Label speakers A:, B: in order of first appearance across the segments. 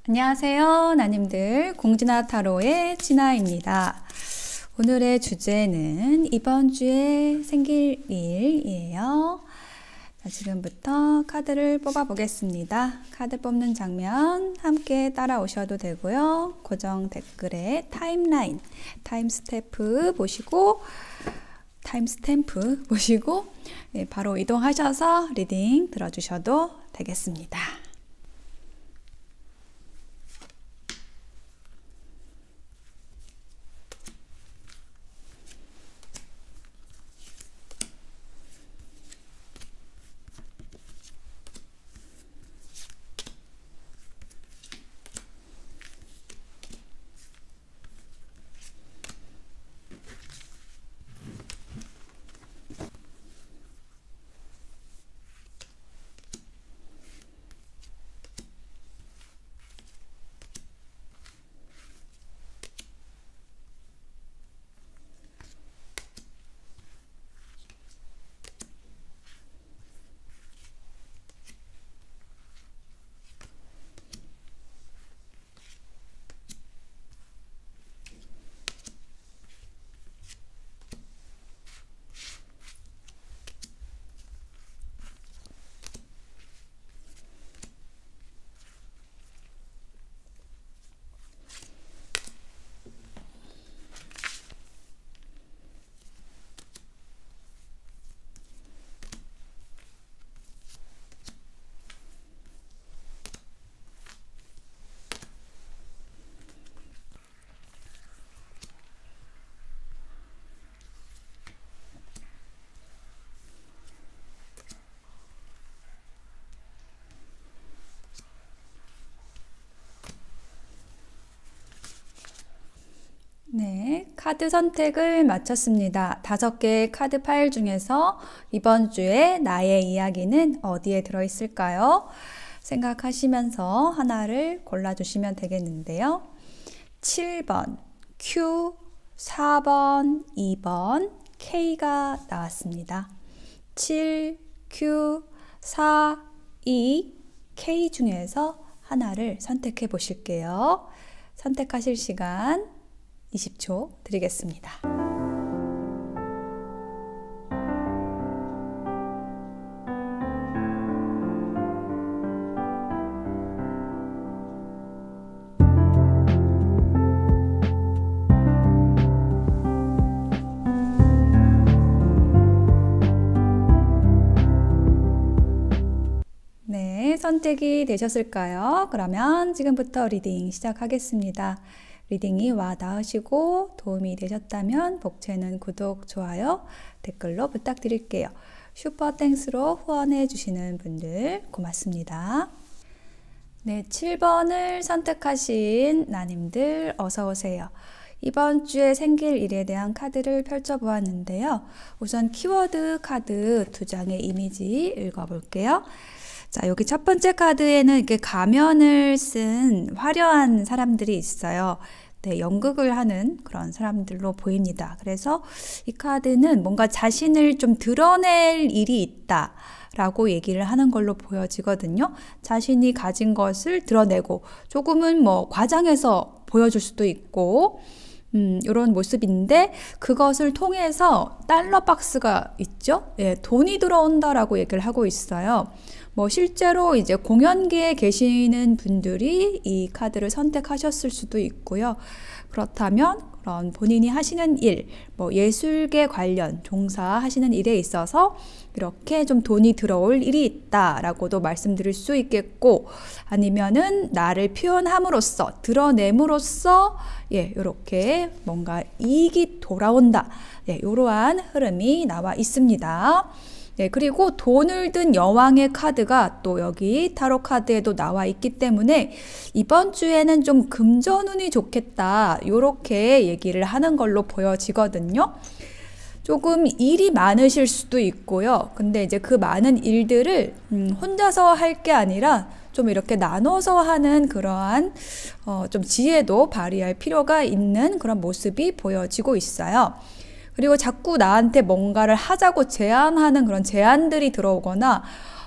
A: 안녕하세요, 나님들. 공지나 타로의 진아입니다. 오늘의 주제는 이번 주에 생길 일이에요. 자, 지금부터 카드를 뽑아 보겠습니다. 카드 뽑는 장면 함께 따라오셔도 되고요. 고정 댓글에 타임라인, 타임스탬프 보시고 바로 이동하셔서 리딩 들어주셔도 되겠습니다. 네, 카드 선택을 마쳤습니다. 5개의 카드 파일 중에서 이번 주에 나의 이야기는 어디에 들어있을까요? 생각하시면서 하나를 골라주시면 되겠는데요. 7번 Q, 4번, 2번 K가 나왔습니다. 7, Q, 4, 2, K 중에서 하나를 선택해 보실게요. 선택하실 시간 20초 드리겠습니다. 네, 선택이 되셨을까요? 그러면 지금부터 리딩 시작하겠습니다. 리딩이 와 닿으시고 도움이 되셨다면 복채는 구독, 좋아요, 댓글로 부탁드릴게요. 슈퍼땡스로 후원해 주시는 분들 고맙습니다. 네, 7번을 선택하신 나님들 어서 오세요. 이번 주에 생길 일에 대한 카드를 펼쳐보았는데요. 우선 키워드 카드 2장의 이미지 읽어볼게요. 자, 여기 첫 번째 카드에는 이렇게 가면을 쓴 화려한 사람들이 있어요. 네, 연극을 하는 그런 사람들로 보입니다. 그래서 이 카드는 뭔가 자신을 좀 드러낼 일이 있다 라고 얘기를 하는 걸로 보여지거든요. 자신이 가진 것을 드러내고 조금은 과장해서 보여줄 수도 있고 이런 모습인데 그것을 통해서 달러 박스가 있죠. 예, 돈이 들어온다라고 얘기를 하고 있어요. 실제로 이제 공연계에 계시는 분들이 이 카드를 선택하셨을 수도 있고요. 그렇다면 그런 본인이 하시는 일, 예술계 관련 종사하시는 일에 있어서 이렇게 좀 돈이 들어올 일이 있다라고도 말씀드릴 수 있겠고, 아니면은 나를 표현함으로써, 드러냄으로써 이렇게 뭔가 이익이 돌아온다. 이러한 흐름이 나와 있습니다. 네, 그리고 돈을 든 여왕의 카드가 또 여기 타로 카드에도 나와 있기 때문에 이번 주에는 좀 금전운이 좋겠다 이렇게 얘기를 하는 걸로 보여지거든요. 조금 일이 많으실 수도 있고요. 근데 이제 그 많은 일들을 혼자서 할 게 아니라 좀 이렇게 나눠서 하는 그러한 좀 지혜도 발휘할 필요가 있는 그런 모습이 보여지고 있어요. 그리고 자꾸 나한테 뭔가를 하자고 제안하는 그런 제안들이 들어오거나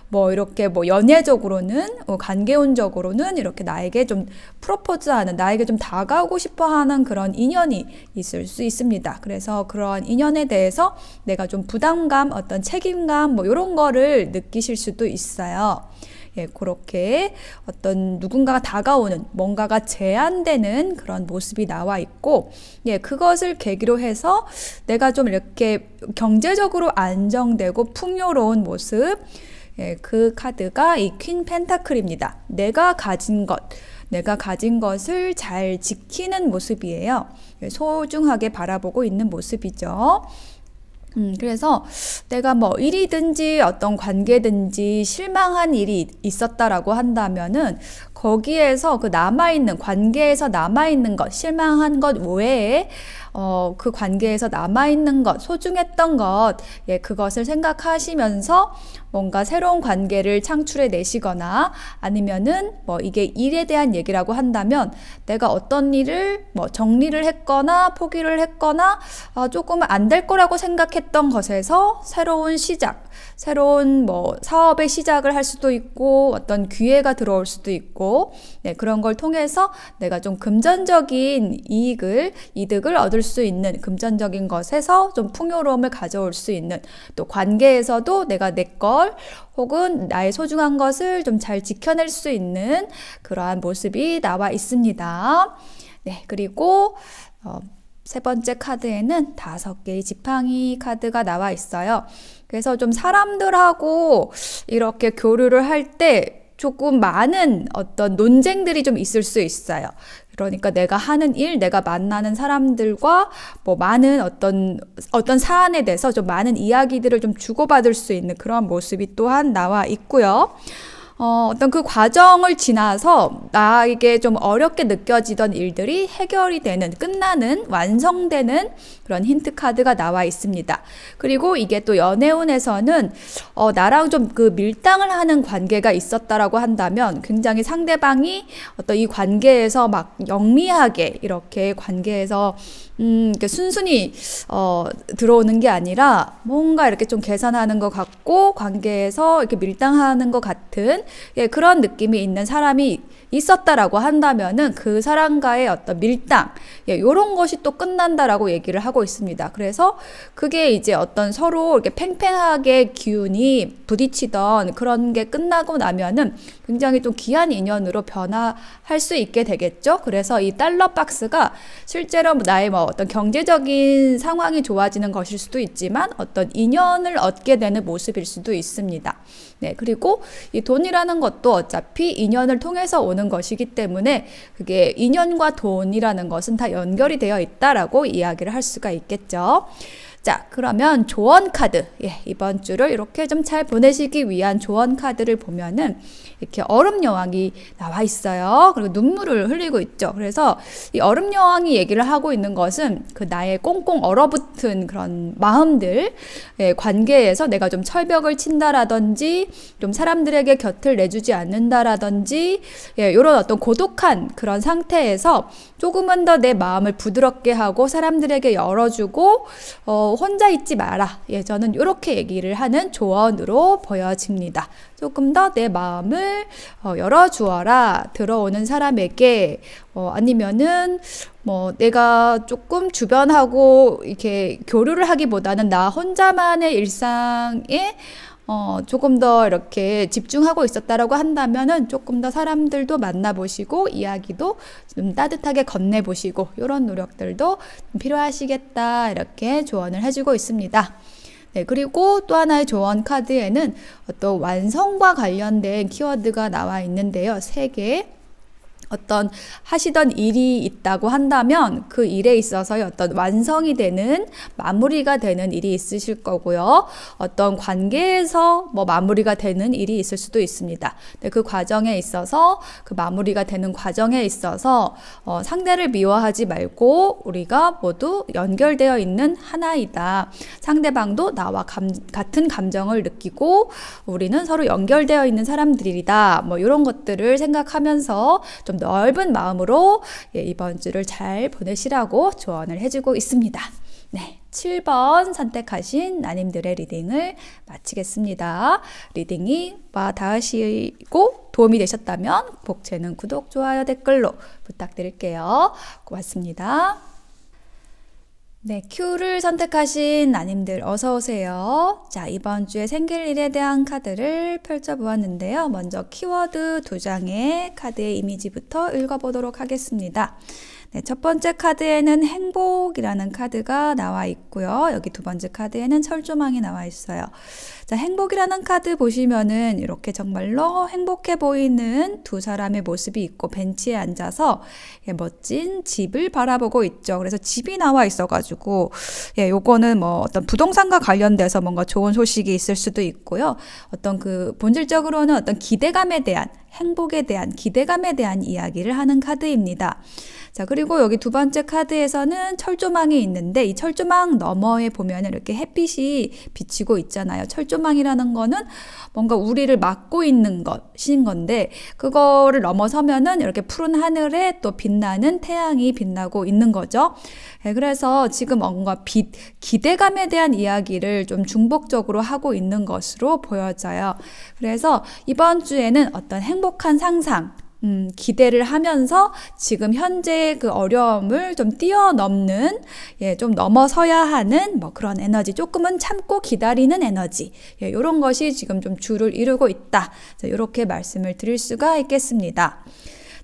A: 뭐 이렇게 뭐 연애적으로는 관계운적으로는 이렇게 나에게 좀 프로포즈하는, 나에게 좀 다가오고 싶어하는 그런 인연이 있을 수 있습니다. 그래서 그런 인연에 대해서 내가 좀 부담감, 어떤 책임감 뭐 이런 거를 느끼실 수도 있어요. 예, 그렇게 어떤 누군가가 다가오는, 뭔가가 제한되는 그런 모습이 나와 있고, 예, 그것을 계기로 해서 내가 좀 이렇게 경제적으로 안정되고 풍요로운 모습, 예, 그 카드가 이 퀸 펜타클입니다. 내가 가진 것을 잘 지키는 모습이에요. 예, 소중하게 바라보고 있는 모습이죠. 그래서 내가 뭐 일이든지 어떤 관계든지 실망한 일이 있었다라고 한다면은 거기에서 그 남아있는, 관계에서 남아있는 것, 실망한 것 외에 그 관계에서 남아있는 것, 소중했던 것, 예, 그것을 생각하시면서 뭔가 새로운 관계를 창출해 내시거나, 아니면은 뭐 이게 일에 대한 얘기라고 한다면 내가 어떤 일을 뭐 정리를 했거나 포기를 했거나 조금 안 될 거라고 생각했던 것에서 새로운 시작, 새로운 뭐 사업의 시작을 할 수도 있고 어떤 기회가 들어올 수도 있고, 네, 그런 걸 통해서 내가 좀 금전적인 이득을 얻을 수 있는, 금전적인 것에서 좀 풍요로움을 가져올 수 있는, 또 관계에서도 내가 내 걸 혹은 나의 소중한 것을 좀 잘 지켜낼 수 있는 그러한 모습이 나와 있습니다. 네, 그리고 세 번째 카드에는 5개의 지팡이 카드가 나와 있어요. 그래서 좀 사람들하고 이렇게 교류를 할 때 조금 많은 어떤 논쟁들이 좀 있을 수 있어요. 그러니까 내가 하는 일, 내가 만나는 사람들과 뭐 많은 어떤 사안에 대해서 좀 많은 이야기들을 좀 주고받을 수 있는 그런 모습이 또한 나와 있고요. 어떤 그 과정을 지나서 나에게 좀 어렵게 느껴지던 일들이 해결이 되는, 끝나는, 완성되는 그런 힌트 카드가 나와 있습니다. 그리고 이게 또 연애운에서는 나랑 좀 그 밀당을 하는 관계가 있었다라고 한다면 굉장히 상대방이 어떤 이 관계에서 막 영리하게 이렇게 관계에서 이렇게 순순히 들어오는 게 아니라 뭔가 이렇게 좀 계산하는 것 같고 관계에서 이렇게 밀당하는 것 같은, 예, 그런 느낌이 있는 사람이 있었다라고 한다면은 그 사람과의 어떤 밀당, 예, 요런 것이 또 끝난다라고 얘기를 하고 있습니다. 그래서 그게 이제 어떤 서로 이렇게 팽팽하게 기운이 부딪히던 그런 게 끝나고 나면은 굉장히 좀 귀한 인연으로 변화할 수 있게 되겠죠. 그래서 이 달러 박스가 실제로 나의 뭐 어떤 경제적인 상황이 좋아지는 것일 수도 있지만 어떤 인연을 얻게 되는 모습일 수도 있습니다. 네, 그리고 이 돈이라는 것도 어차피 인연을 통해서 오는 것이기 때문에 그게 인연과 돈이라는 것은 다 연결이 되어 있다라고 이야기를 할 수가 있겠죠. 자, 그러면 조언 카드. 예, 이번 주를 이렇게 좀 잘 보내시기 위한 조언 카드를 보면은 이렇게 얼음 여왕이 나와 있어요. 그리고 눈물을 흘리고 있죠. 그래서 이 얼음 여왕이 얘기를 하고 있는 것은 그 나의 꽁꽁 얼어붙은 그런 마음들, 예, 관계에서 내가 좀 철벽을 친다라든지 좀 사람들에게 곁을 내주지 않는다라든지, 예, 이런 어떤 고독한 그런 상태에서 조금은 더 내 마음을 부드럽게 하고 사람들에게 열어주고 혼자 있지 마라. 예, 저는 이렇게 얘기를 하는 조언으로 보여집니다. 조금 더 내 마음을 열어주어라. 들어오는 사람에게 아니면은 뭐 내가 조금 주변하고 이렇게 교류를 하기보다는 나 혼자만의 일상에 조금 더 이렇게 집중하고 있었다라고 한다면은 조금 더 사람들도 만나보시고 이야기도 좀 따뜻하게 건네보시고 이런 노력들도 필요하시겠다, 이렇게 조언을 해주고 있습니다. 네, 그리고 또 하나의 조언 카드에는 어떤 완성과 관련된 키워드가 나와 있는데요. 3개. 어떤 하시던 일이 있다고 한다면 그 일에 있어서의 어떤 완성이 되는, 마무리가 되는 일이 있으실 거고요. 어떤 관계에서 뭐 마무리가 되는 일이 있을 수도 있습니다. 근데 그 과정에 있어서, 그 마무리가 되는 과정에 있어서 상대를 미워하지 말고 우리가 모두 연결되어 있는 하나이다. 상대방도 나와 같은 감정을 느끼고 우리는 서로 연결되어 있는 사람들이다. 뭐 이런 것들을 생각하면서 좀 넓은 마음으로, 예, 이번 주를 잘 보내시라고 조언을 해주고 있습니다. 네, 7번 선택하신 나님들의 리딩을 마치겠습니다. 리딩이 와 닿으시고 도움이 되셨다면 복채는 구독, 좋아요, 댓글로 부탁드릴게요. 고맙습니다. 네, Q를 선택하신 나님들 어서 오세요. 자, 이번 주에 생길 일에 대한 카드를 펼쳐보았는데요. 먼저 키워드 2장의 카드의 이미지부터 읽어보도록 하겠습니다. 네, 첫 번째 카드에는 행복이라는 카드가 나와 있고요. 여기 두 번째 카드에는 철조망이 나와 있어요. 자, 행복이라는 카드 보시면은 이렇게 정말로 행복해 보이는 두 사람의 모습이 있고 벤치에 앉아서 멋진 집을 바라보고 있죠. 그래서 집이 나와 있어가지고 요거는 뭐 어떤 부동산과 관련돼서 뭔가 좋은 소식이 있을 수도 있고요. 어떤 그 본질적으로는 어떤 기대감에 대한 행복에 대한 기대감에 대한 이야기를 하는 카드입니다. 자, 그리고 여기 두 번째 카드에서는 철조망이 있는데 이 철조망 너머에 보면 이렇게 햇빛이 비치고 있잖아요. 철조망이라는 거는 뭔가 우리를 막고 있는 것인 건데 그거를 넘어서면은 이렇게 푸른 하늘에 또 빛나는 태양이 빛나고 있는 거죠. 네, 그래서 지금 뭔가 기대감에 대한 이야기를 좀 중복적으로 하고 있는 것으로 보여져요. 그래서 이번 주에는 어떤 행복한 상상, 기대를 하면서 지금 현재의 그 어려움을 좀 뛰어넘는, 좀 넘어서야 하는 뭐 그런 에너지, 조금은 참고 기다리는 에너지, 이런 것이 지금 좀 주를 이루고 있다. 이렇게 말씀을 드릴 수가 있겠습니다.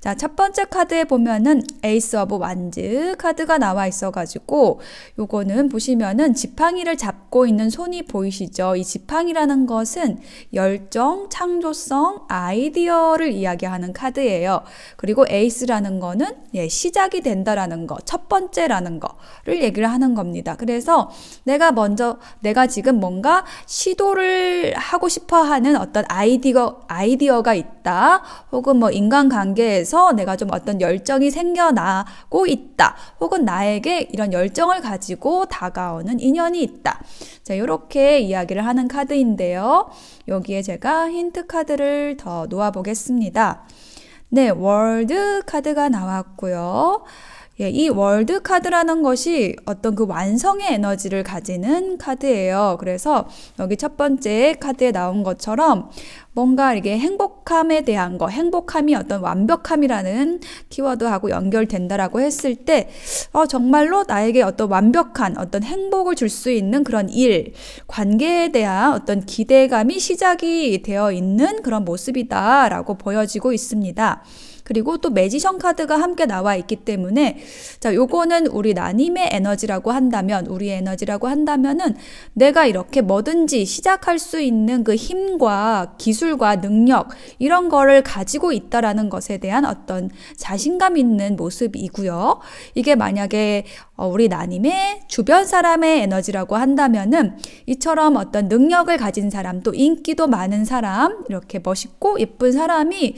A: 자, 첫 번째 카드에 보면은 에이스 오브 완즈 카드가 나와 있어가지고 요거는 보시면은 지팡이를 잡고 있는 손이 보이시죠? 이 지팡이라는 것은 열정, 창조성, 아이디어를 이야기하는 카드예요. 그리고 에이스라는 거는 시작이 된다라는 거, 첫 번째라는 거를 얘기를 하는 겁니다. 그래서 내가 지금 뭔가 시도를 하고 싶어 하는 어떤 아이디어가 있다. 혹은 뭐 인간관계에서 내가 좀 어떤 열정이 생겨나고 있다. 혹은 나에게 이런 열정을 가지고 다가오는 인연이 있다. 자, 이렇게 이야기를 하는 카드인데요. 여기에 제가 힌트 카드를 더 놓아 보겠습니다. 네, 월드 카드가 나왔고요. 이 월드 카드라는 것이 어떤 그 완성의 에너지를 가지는 카드예요. 그래서 여기 첫 번째 카드에 나온 것처럼 뭔가 이게 행복함에 대한 거, 행복함이 어떤 완벽함이라는 키워드하고 연결된다라고 했을 때, 정말로 나에게 어떤 완벽한 어떤 행복을 줄 수 있는 그런 일, 관계에 대한 어떤 기대감이 시작이 되어 있는 그런 모습이다라고 보여지고 있습니다. 그리고 또 매지션 카드가 함께 나와 있기 때문에 자, 요거는 우리 나님의 에너지라고 한다면, 우리의 에너지라고 한다면은 내가 이렇게 뭐든지 시작할 수 있는 그 힘과 기술과 능력 이런 거를 가지고 있다라는 것에 대한 어떤 자신감 있는 모습이고요. 이게 만약에 우리 나님의 주변 사람의 에너지라고 한다면은 이처럼 어떤 능력을 가진 사람, 또 인기도 많은 사람, 이렇게 멋있고 예쁜 사람이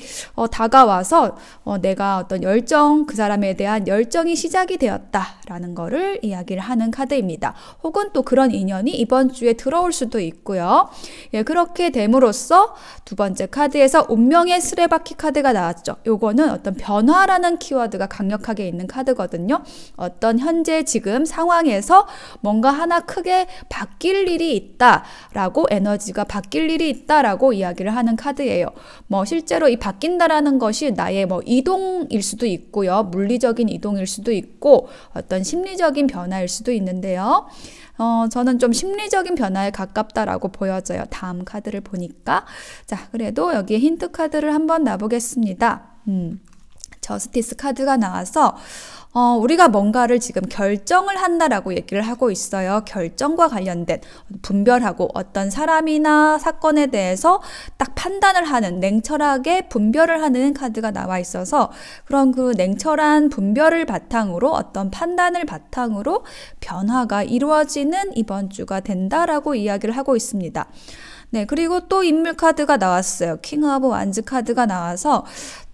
A: 다가와서 내가 어떤 열정, 그 사람에 대한 열정이 시작이 되었다라는 거를 이야기를 하는 카드입니다. 혹은 또 그런 인연이 이번 주에 들어올 수도 있고요. 그렇게 됨으로써 두 번째 카드에서 운명의 수레바퀴 카드가 나왔죠. 요거는 어떤 변화라는 키워드가 강력하게 있는 카드거든요. 어떤 현재 지금 상황에서 뭔가 하나 크게 바뀔 일이 있다라고, 에너지가 바뀔 일이 있다라고 이야기를 하는 카드예요. 뭐 실제로 이 바뀐다라는 것이 나의 뭐 이동일 수도 있고요. 물리적인 이동일 수도 있고 어떤 심리적인 변화일 수도 있는데요. 저는 좀 심리적인 변화에 가깝다라고 보여져요. 다음 카드를 보니까. 자, 그래도 여기에 힌트 카드를 한번 놔보겠습니다. 저스티스 카드가 나와서 우리가 뭔가를 지금 결정을 한다라고 얘기를 하고 있어요. 결정과 관련된 분별하고 어떤 사람이나 사건에 대해서 딱 판단을 하는, 냉철하게 분별을 하는 카드가 나와 있어서 그런 그 냉철한 분별을 바탕으로, 어떤 판단을 바탕으로 변화가 이루어지는 이번 주가 된다라고 이야기를 하고 있습니다. 네, 그리고 또 인물 카드가 나왔어요. 킹 오브 완즈 카드가 나와서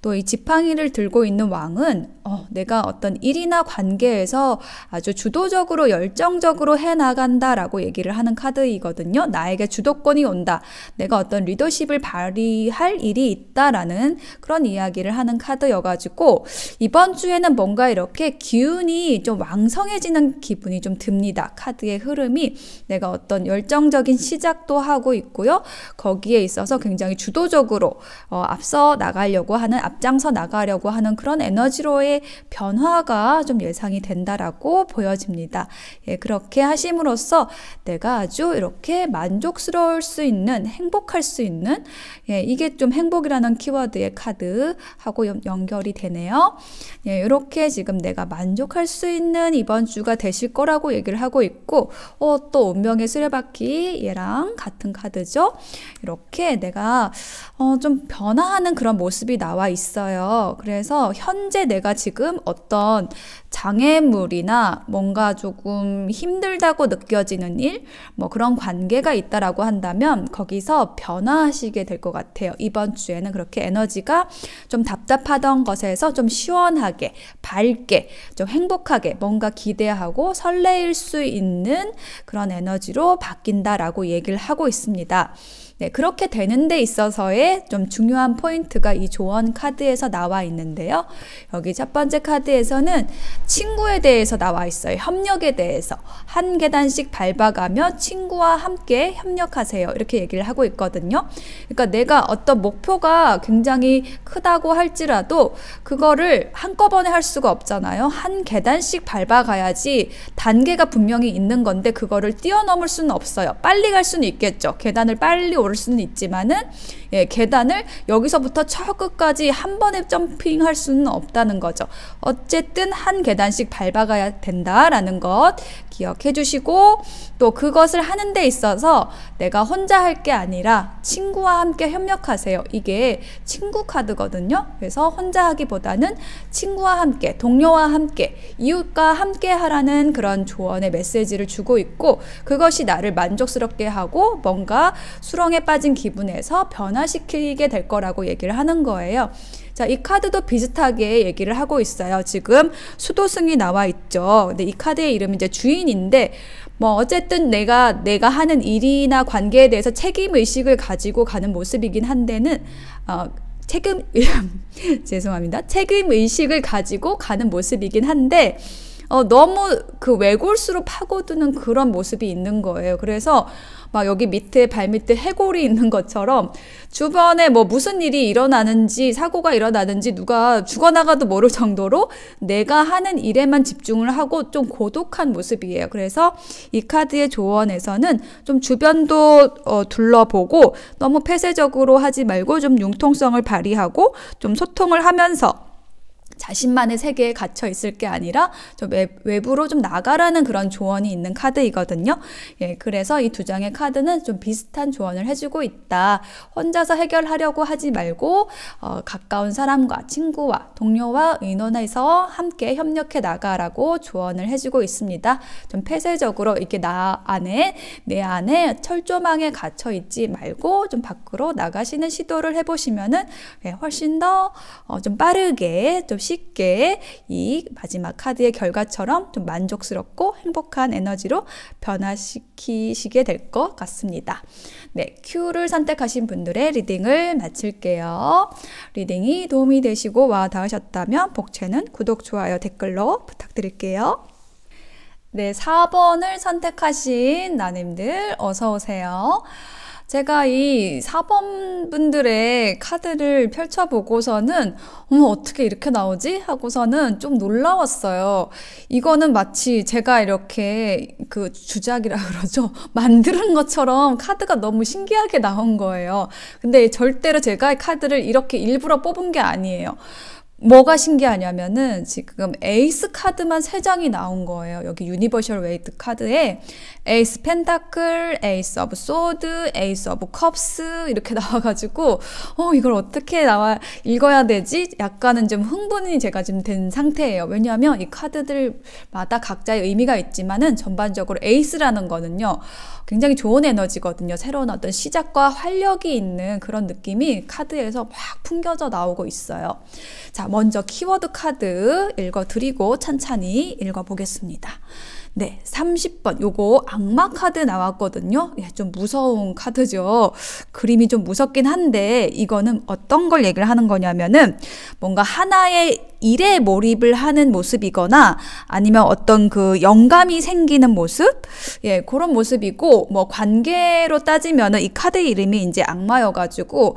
A: 또 이 지팡이를 들고 있는 왕은 내가 어떤 일이나 관계에서 아주 주도적으로 열정적으로 해나간다라고 얘기를 하는 카드이거든요. 나에게 주도권이 온다. 내가 어떤 리더십을 발휘할 일이 있다라는 그런 이야기를 하는 카드여가지고 이번 주에는 뭔가 이렇게 기운이 좀 왕성해지는 기분이 좀 듭니다. 카드의 흐름이 내가 어떤 열정적인 시작도 하고 있고요. 거기에 있어서 굉장히 주도적으로 앞서 나가려고 하는, 앞장서 나가려고 하는 그런 에너지로의 변화가 좀 예상이 된다라고 보여집니다. 예, 그렇게 하심으로써 내가 아주 이렇게 만족스러울 수 있는, 행복할 수 있는, 예, 이게 좀 행복이라는 키워드의 카드하고 연결이 되네요. 예, 이렇게 지금 내가 만족할 수 있는 이번 주가 되실 거라고 얘기를 하고 있고, 또 운명의 수레바퀴 얘랑 같은 카드죠. 이렇게 내가 좀 변화하는 그런 모습이 나와 있어요. 그래서 현재 내가 지금 어떤 장애물이나 뭔가 조금 힘들다고 느껴지는 일, 뭐 그런 관계가 있다라고 한다면 거기서 변화하시게 될 것 같아요. 이번 주에는 그렇게 에너지가 좀 답답하던 것에서 좀 시원하게, 밝게, 좀 행복하게 뭔가 기대하고 설레일 수 있는 그런 에너지로 바뀐다라고 얘기를 하고 있습니다. 네, 그렇게 되는 데 있어서의 좀 중요한 포인트가 이 조언 카드에서 나와 있는데요. 여기 첫 번째 카드에서는 친구에 대해서 나와 있어요. 협력에 대해서. 한 계단씩 밟아가며 친구와 함께 협력하세요. 이렇게 얘기를 하고 있거든요. 그러니까 내가 어떤 목표가 굉장히 크다고 할지라도 그거를 한꺼번에 할 수가 없잖아요. 한 계단씩 밟아가야지 단계가 분명히 있는 건데 그거를 뛰어넘을 수는 없어요. 빨리 갈 수는 있겠죠. 계단을 빨리 오를 수는 있지만은 계단을 여기서부터 저 끝까지 한 번에 점핑할 수는 없다는 거죠. 어쨌든 한 계단씩 밟아가야 된다라는 것 기억해 주시고, 또 그것을 하는 데 있어서 내가 혼자 할 게 아니라 친구와 함께 협력하세요. 이게 친구 카드거든요. 그래서 혼자 하기보다는 친구와 함께, 동료와 함께, 이웃과 함께 하라는 그런 조언의 메시지를 주고 있고, 그것이 나를 만족스럽게 하고 뭔가 수렁에 빠진 기분에서 변화시키게 될 거라고 얘기를 하는 거예요. 자, 이 카드도 비슷하게 얘기를 하고 있어요. 지금 수도승이 나와 있죠. 근데 이 카드의 이름이 이제 주인인데, 뭐 어쨌든 내가 하는 일이나 관계에 대해서 책임 의식을 가지고 가는 모습이긴 한데는 죄송합니다. 책임 의식을 가지고 가는 모습이긴 한데 너무 그 외골수로 파고드는 그런 모습이 있는 거예요. 그래서 막 여기 밑에 발밑에 해골이 있는 것처럼 주변에 뭐 무슨 일이 일어나는지, 사고가 일어나는지, 누가 죽어나가도 모를 정도로 내가 하는 일에만 집중을 하고 좀 고독한 모습이에요. 그래서 이 카드의 조언에서는 좀 주변도 둘러보고 너무 폐쇄적으로 하지 말고 좀 융통성을 발휘하고 좀 소통을 하면서 자신만의 세계에 갇혀 있을 게 아니라 좀 외부로 좀 나가라는 그런 조언이 있는 카드이거든요. 예, 그래서 이 두 장의 카드는 좀 비슷한 조언을 해주고 있다. 혼자서 해결하려고 하지 말고 가까운 사람과 친구와 동료와 의논해서 함께 협력해 나가라고 조언을 해주고 있습니다. 좀 폐쇄적으로 이렇게 내 안에 철조망에 갇혀 있지 말고 좀 밖으로 나가시는 시도를 해보시면은 훨씬 더 좀 빠르게, 좀 쉽게 이 마지막 카드의 결과처럼 좀 만족스럽고 행복한 에너지로 변화시키시게 될 것 같습니다. 네, Q를 선택하신 분들의 리딩을 마칠게요. 리딩이 도움이 되시고 와 닿으셨다면 복채는 구독, 좋아요, 댓글로 부탁드릴게요. 네, 4번을 선택하신 나님들 어서 오세요. 제가 이 4번 분들의 카드를 펼쳐보고서는 어떻게 이렇게 나오지? 하고서는 좀 놀라웠어요. 이거는 마치 제가 이렇게 그 주작이라 그러죠. 만드는 것처럼 카드가 너무 신기하게 나온 거예요. 근데 절대로 제가 카드를 이렇게 일부러 뽑은 게 아니에요. 뭐가 신기하냐면은 지금 에이스 카드만 3장이 나온 거예요. 여기 유니버셜 웨이트 카드에 에이스 펜타클, 에이스 오브 소드, 에이스 오브 컵스 이렇게 나와가지고 이걸 어떻게 읽어야 되지? 약간은 좀 흥분이 제가 지금 된 상태예요. 왜냐하면 이 카드들마다 각자의 의미가 있지만은 전반적으로 에이스라는 거는요, 굉장히 좋은 에너지거든요. 새로운 어떤 시작과 활력이 있는 그런 느낌이 카드에서 막 풍겨져 나오고 있어요. 자, 먼저 키워드 카드 읽어드리고 찬찬히 읽어보겠습니다. 네, 30번 요거 악마 카드 나왔거든요. 예, 좀 무서운 카드죠. 그림이 좀 무섭긴 한데 이거는 어떤 걸 얘기를 하는 거냐면은 뭔가 하나의 일에 몰입을 하는 모습이거나 아니면 어떤 그 영감이 생기는 모습? 예, 그런 모습이고, 뭐 관계로 따지면은 이 카드 이름이 이제 악마여가지고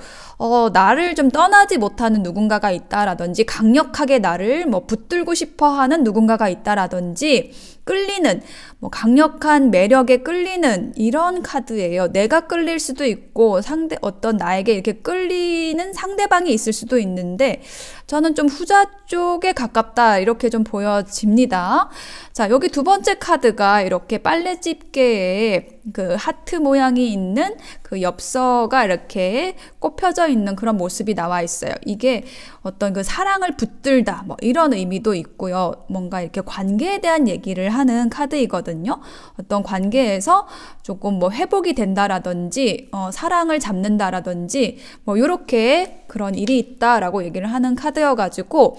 A: 나를 좀 떠나지 못하는 누군가가 있다라든지 강력하게 나를 뭐 붙들고 싶어 하는 누군가가 있다라든지 끌리는, 뭐 강력한 매력에 끌리는 이런 카드예요. 내가 끌릴 수도 있고 어떤 나에게 이렇게 끌리는 상대방이 있을 수도 있는데 저는 좀 후자 쪽에 가깝다 이렇게 좀 보여집니다. 자, 여기 두 번째 카드가 이렇게 빨래집게에 그 하트 모양이 있는 그 엽서가 이렇게 꼽혀져 있는 그런 모습이 나와 있어요. 이게 어떤 그 사랑을 붙들다 뭐 이런 의미도 있고요. 뭔가 이렇게 관계에 대한 얘기를 하는 카드이거든요. 어떤 관계에서 조금 뭐 회복이 된다라든지 사랑을 잡는다라든지 뭐 이렇게 그런 일이 있다라고 얘기를 하는 카드여가지고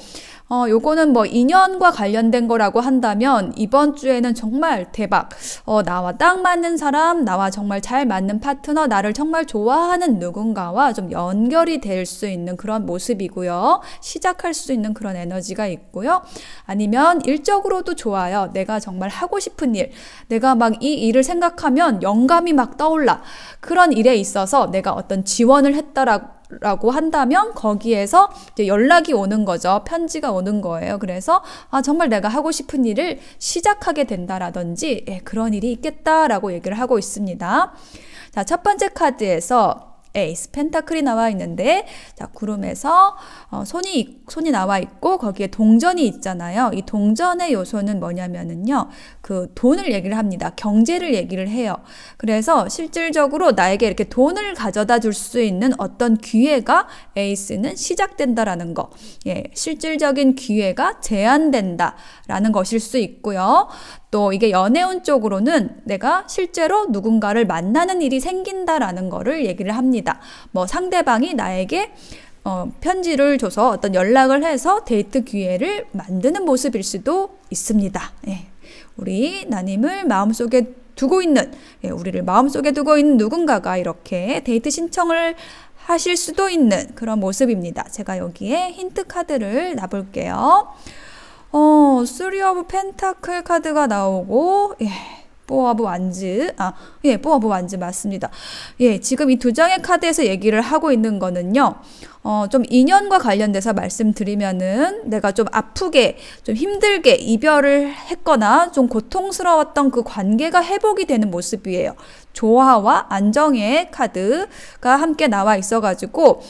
A: 요거는 뭐 인연과 관련된 거라고 한다면 이번 주에는 정말 대박. 나와 딱 맞는 사람, 나와 정말 잘 맞는 파트너, 나를 정말 좋아하는 누군가와 좀 연결이 될 수 있는 그런 모습이고요. 시작할 수 있는 그런 에너지가 있고요. 아니면 일적으로도 좋아요. 내가 정말 하고 싶은 일, 내가 막 이 일을 생각하면 영감이 막 떠올라. 그런 일에 있어서 내가 어떤 지원을 했다라고 한다면 거기에서 이제 연락이 오는 거죠. 편지가 오는 거예요. 그래서 정말 내가 하고 싶은 일을 시작하게 된다라든지 그런 일이 있겠다라고 얘기를 하고 있습니다. 자, 첫 번째 카드에서 에이스 펜타클이 나와 있는데, 자, 구름에서 손이 나와 있고 거기에 동전이 있잖아요. 이 동전의 요소는 뭐냐면은요, 그 돈을 얘기를 합니다. 경제를 얘기를 해요. 그래서 실질적으로 나에게 이렇게 돈을 가져다 줄 수 있는 어떤 기회가 에이스는 시작된다라는 거. 예, 실질적인 기회가 제한된다라는 것일 수 있고요. 또 이게 연애운 쪽으로는 내가 실제로 누군가를 만나는 일이 생긴다라는 거를 얘기를 합니다. 뭐 상대방이 나에게 편지를 줘서 어떤 연락을 해서 데이트 기회를 만드는 모습일 수도 있습니다. 예. 우리 나님을 마음속에 두고 있는, 우리를 마음속에 두고 있는 누군가가 이렇게 데이트 신청을 하실 수도 있는 그런 모습입니다. 제가 여기에 힌트 카드를 놔볼게요. 3 오브 펜타클 카드가 나오고, 포 오브 완즈, 포 오브 완즈 맞습니다. 예, 지금 이 두 장의 카드에서 얘기를 하고 있는 거는요, 좀 인연과 관련돼서 말씀드리면은 내가 좀 아프게, 좀 힘들게 이별을 했거나 좀 고통스러웠던 그 관계가 회복이 되는 모습이에요. 조화와 안정의 카드가 함께 나와 있어가지고,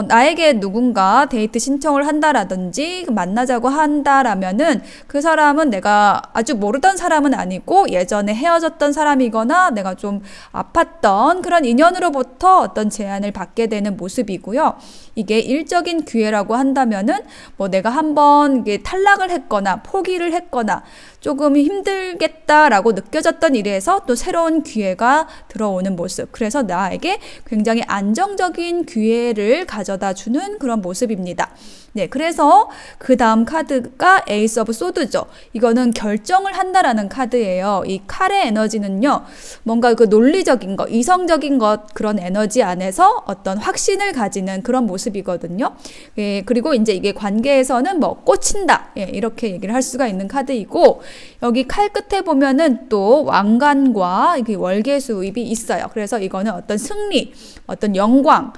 A: 나에게 누군가 데이트 신청을 한다라든지 만나자고 한다라면은 그 사람은 내가 아주 모르던 사람은 아니고 예전에 헤어졌던 사람이거나 내가 좀 아팠던 그런 인연으로부터 어떤 제안을 받게 되는 모습이고요. 이게 일적인 기회라고 한다면은 뭐 내가 한번 탈락을 했거나 포기를 했거나 조금 힘들겠다라고 느껴졌던 일에서 또 새로운 기회가 들어오는 모습. 그래서 나에게 굉장히 안정적인 기회를 가져다 주는 그런 모습입니다. 네, 그래서 그 다음 카드가 에이스 오브 소드죠. 이거는 결정을 한다라는 카드예요. 이 칼의 에너지는요, 뭔가 그 논리적인 것, 이성적인 것, 그런 에너지 안에서 어떤 확신을 가지는 그런 모습이거든요. 예, 그리고 이제 이게 관계에서는 뭐 꽂힌다, 이렇게 얘기를 할 수가 있는 카드이고, 여기 칼 끝에 보면은 또 왕관과 이렇게 월계수입이 있어요. 그래서 이거는 어떤 승리, 어떤 영광,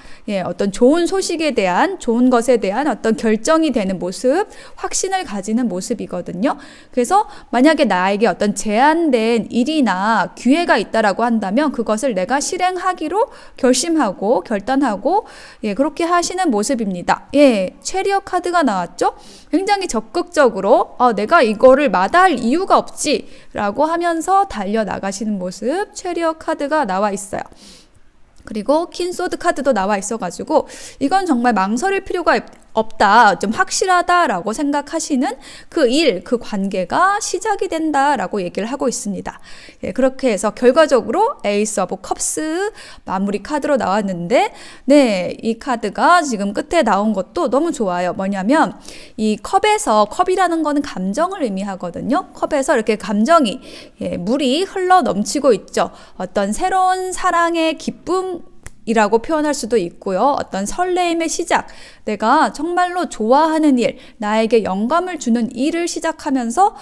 A: 어떤 좋은 소식에 대한, 좋은 것에 대한 어떤 결정이 되는 모습, 확신을 가지는 모습이거든요. 그래서 만약에 나에게 어떤 제한된 일이나 기회가 있다라고 한다면 그것을 내가 실행하기로 결심하고 결단하고 그렇게 하시는 모습입니다. 체리엇 카드가 나왔죠? 굉장히 적극적으로 내가 이거를 마다할 이유가 없지 라고 하면서 달려나가시는 모습, 체리엇 카드가 나와 있어요. 그리고 퀸소드 카드도 나와 있어가지고 이건 정말 망설일 필요가 없다, 좀 확실하다라고 생각하시는 그 일, 그 관계가 시작이 된다라고 얘기를 하고 있습니다. 그렇게 해서 결과적으로 에이스 오브 컵스 마무리 카드로 나왔는데 이 카드가 지금 끝에 나온 것도 너무 좋아요. 뭐냐면 이 컵에서, 컵이라는 거는 감정을 의미하거든요. 컵에서 이렇게 감정이 물이 흘러 넘치고 있죠. 어떤 새로운 사랑의 기쁨 이라고 표현할 수도 있고요. 어떤 설레임의 시작, 내가 정말로 좋아하는 일, 나에게 영감을 주는 일을 시작하면서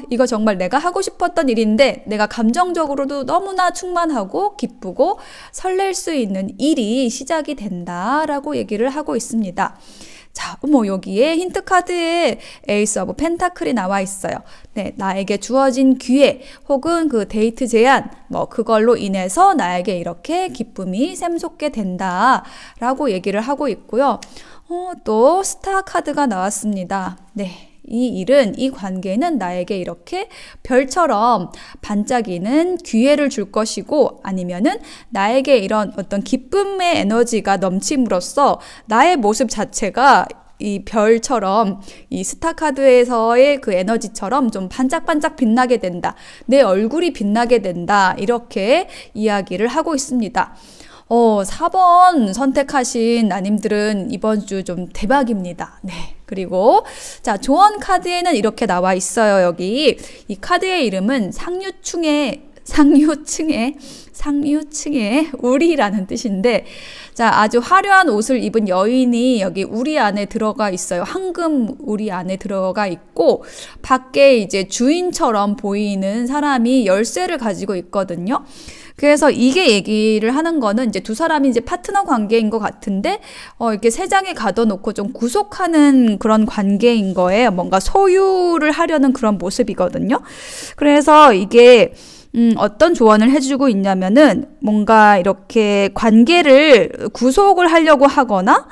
A: 이거 정말 내가 하고 싶었던 일인데 내가 감정적으로도 너무나 충만하고 기쁘고 설렐 수 있는 일이 시작이 된다라고 얘기를 하고 있습니다. 자, 여기에 힌트 카드에 에이스 오브 펜타클이 나와 있어요. 나에게 주어진 기회 혹은 그 데이트 제안, 그걸로 인해서 나에게 이렇게 기쁨이 샘솟게 된다라고 얘기를 하고 있고요. 또 스타 카드가 나왔습니다. 이 일은, 이 관계는 나에게 이렇게 별처럼 반짝이는 기회를 줄 것이고, 아니면은 나에게 이런 어떤 기쁨의 에너지가 넘침으로써 나의 모습 자체가 이 별처럼, 이 스타카드에서의 그 에너지처럼 좀 반짝반짝 빛나게 된다, 내 얼굴이 빛나게 된다, 이렇게 이야기를 하고 있습니다. 4번 선택하신 나님들은 이번 주 좀 대박입니다. 그리고 자, 조언 카드에는 이렇게 나와 있어요. 여기 이 카드의 이름은 상류층의 우리라는 뜻인데, 자, 아주 화려한 옷을 입은 여인이 여기 우리 안에 들어가 있어요. 황금 우리 안에 들어가 있고, 밖에 이제 주인처럼 보이는 사람이 열쇠를 가지고 있거든요. 그래서 이게 얘기를 하는 거는 이제 두 사람이 이제 파트너 관계인 것 같은데, 이렇게 세 장에 가둬놓고 좀 구속하는 그런 관계인 거예요. 뭔가 소유를 하려는 그런 모습이거든요. 그래서 이게 어떤 조언을 해주고 있냐면은 뭔가 이렇게 관계를 구속을 하려고 하거나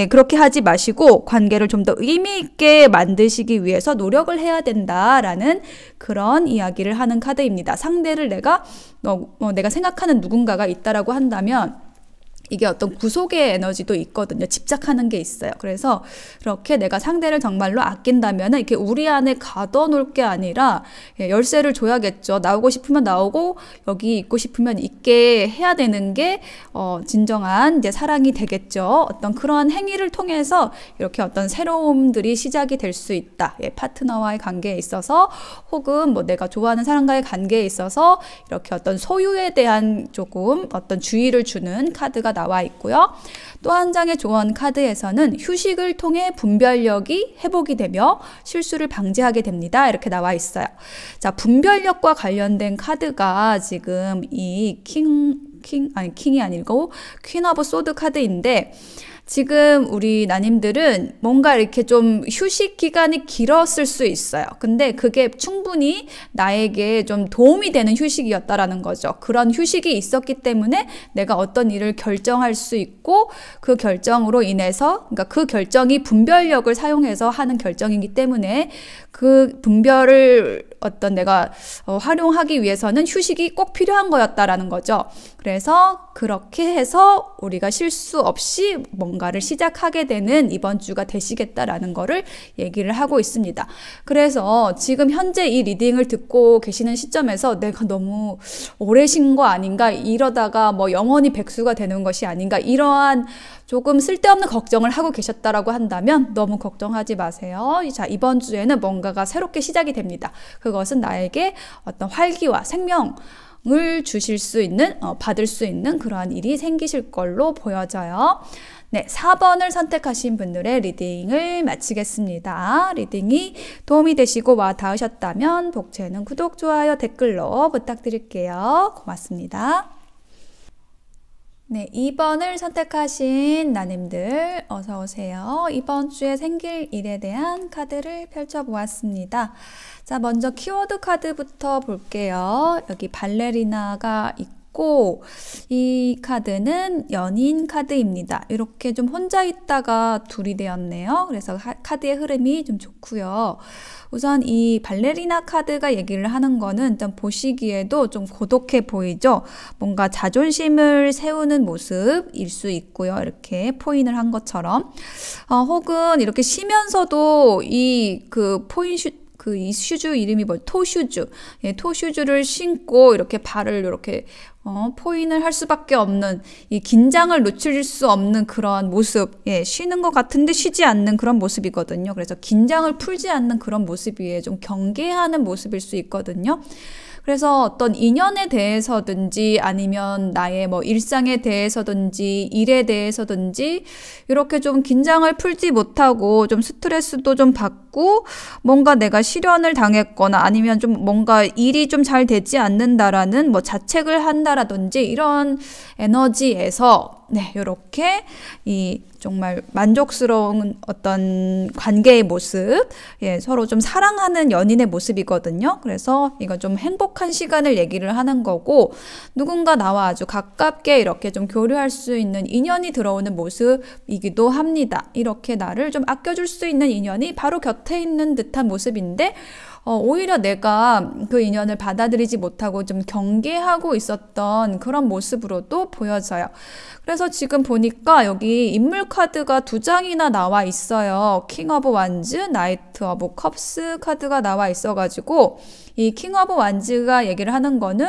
A: 그렇게 하지 마시고 관계를 좀 더 의미 있게 만드시기 위해서 노력을 해야 된다라는 그런 이야기를 하는 카드입니다. 상대를 내가 생각하는 누군가가 있다라고 한다면 이게 어떤 구속의 에너지도 있거든요. 집착하는 게 있어요. 그래서 이렇게 내가 상대를 정말로 아낀다면 이렇게 우리 안에 가둬놓을 게 아니라 열쇠를 줘야겠죠. 나오고 싶으면 나오고 여기 있고 싶으면 있게 해야 되는 게 진정한 이제 사랑이 되겠죠. 어떤 그러한 행위를 통해서 이렇게 어떤 새로움들이 시작이 될 수 있다. 파트너와의 관계에 있어서 혹은 내가 좋아하는 사람과의 관계에 있어서 이렇게 어떤 소유에 대한 조금 어떤 주의를 주는 카드가 나와 있고요. 또 한 장의 조언 카드에서는 휴식을 통해 분별력이 회복이 되며 실수를 방지하게 됩니다. 이렇게 나와 있어요. 자, 분별력과 관련된 카드가 지금 이 킹이 아니고 퀸 오브 소드 카드인데, 지금 우리 나님들은 뭔가 이렇게 좀 휴식 기간이 길었을 수 있어요. 근데 그게 충분히 나에게 좀 도움이 되는 휴식이었다라는 거죠. 그런 휴식이 있었기 때문에 내가 어떤 일을 결정할 수 있고, 그 결정으로 인해서, 그러니까 그 결정이 분별력을 사용해서 하는 결정이기 때문에 그 분별을 내가 활용하기 위해서는 휴식이 꼭 필요한 거였다라는 거죠. 그래서 그렇게 해서 우리가 실수 없이 뭔가를 시작하게 되는 이번 주가 되시겠다라는 거를 얘기를 하고 있습니다. 그래서 지금 현재 이 리딩을 듣고 계시는 시점에서 내가 너무 오래 쉰 거 아닌가, 이러다가 영원히 백수가 되는 것이 아닌가, 이러한 조금 쓸데없는 걱정을 하고 계셨다라고 한다면 너무 걱정하지 마세요. 자, 이번 주에는 뭔가가 새롭게 시작이 됩니다. 그것은 나에게 어떤 활기와 생명, 주실 수 있는, 받을 수 있는 그러한 일이 생기실 걸로 보여져요. 네, 4번을 선택하신 분들의 리딩을 마치겠습니다. 리딩이 도움이 되시고 와 닿으셨다면 복채는 구독, 좋아요, 댓글로 부탁드릴게요. 고맙습니다. 네, 2번을 선택하신 나님들 어서 오세요. 이번 주에 생길 일에 대한 카드를 펼쳐보았습니다. 자, 먼저 키워드 카드부터 볼게요. 여기 발레리나가 있고 이 카드는 연인 카드입니다. 이렇게 좀 혼자 있다가 둘이 되었네요. 그래서 카드의 흐름이 좀 좋고요. 우선 이 발레리나 카드가 얘기를 하는 거는 좀 보시기에도 좀 고독해 보이죠? 뭔가 자존심을 세우는 모습일 수 있고요. 이렇게 포인을 한 것처럼. 혹은 이렇게 쉬면서도 이 이 슈즈 이름이 토슈즈. 예, 토슈즈를 신고 이렇게 발을 이렇게 포인을 할 수밖에 없는 이 긴장을 놓칠 수 없는 그런 모습, 예, 쉬는 것 같은데 쉬지 않는 그런 모습이거든요. 그래서 긴장을 풀지 않는 그런 모습이에요. 좀 경계하는 모습일 수 있거든요. 그래서 어떤 인연에 대해서든지 아니면 나의 뭐 일상에 대해서든지 일에 대해서든지 이렇게 좀 긴장을 풀지 못하고 좀 스트레스도 좀 받고 뭔가 내가 실현을 당했거나 아니면 좀 뭔가 일이 좀 잘 되지 않는다라는 뭐 자책을 한다라든지 이런 에너지에서 네, 이렇게 이 정말 만족스러운 어떤 관계의 모습, 예, 서로 좀 사랑하는 연인의 모습이거든요. 그래서 이거 좀 행복한 시간을 얘기를 하는 거고, 누군가 나와 아주 가깝게 이렇게 좀 교류할 수 있는 인연이 들어오는 모습이기도 합니다. 이렇게 나를 좀 아껴줄 수 있는 인연이 바로 곁에 있는 듯한 모습인데, 오히려 내가 그 인연을 받아들이지 못하고 좀 경계하고 있었던 그런 모습으로도 보여져요. 그래서 지금 보니까 여기 인물 카드가 2장이나 나와 있어요. 킹 오브 완즈, 나이트 오브 컵스 카드가 나와 있어가지고 이 킹 오브 완즈가 얘기를 하는 거는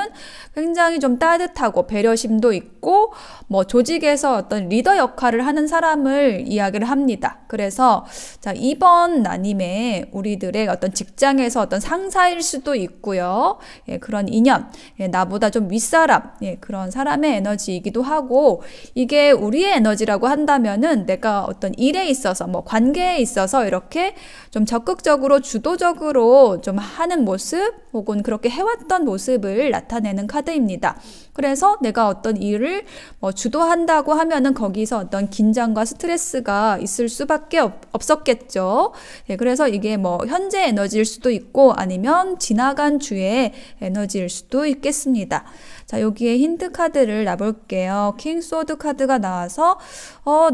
A: 굉장히 좀 따뜻하고 배려심도 있고 뭐 조직에서 어떤 리더 역할을 하는 사람을 이야기를 합니다. 그래서 자, 이번 나님의 우리들의 어떤 직장에서 어떤 상사일 수도 있고요. 예, 그런 인연, 예, 나보다 좀 윗사람, 예, 그런 사람의 에너지이기도 하고 이게 우리의 에너지라고 한다면은 내가 어떤 일에 있어서 뭐 관계에 있어서 이렇게 좀 적극적으로 주도적으로 좀 하는 모습 혹은 그렇게 해왔던 모습을 나타내는 카드입니다. 그래서 내가 어떤 일을 뭐 주도한다고 하면은 거기서 어떤 긴장과 스트레스가 있을 수밖에 없었겠죠. 예, 그래서 이게 뭐 현재 에너지일 수도 있고 아니면 지나간 주의 에너지일 수도 있겠습니다. 자, 여기에 힌트 카드를 놔볼게요. 킹 소드 카드가 나와서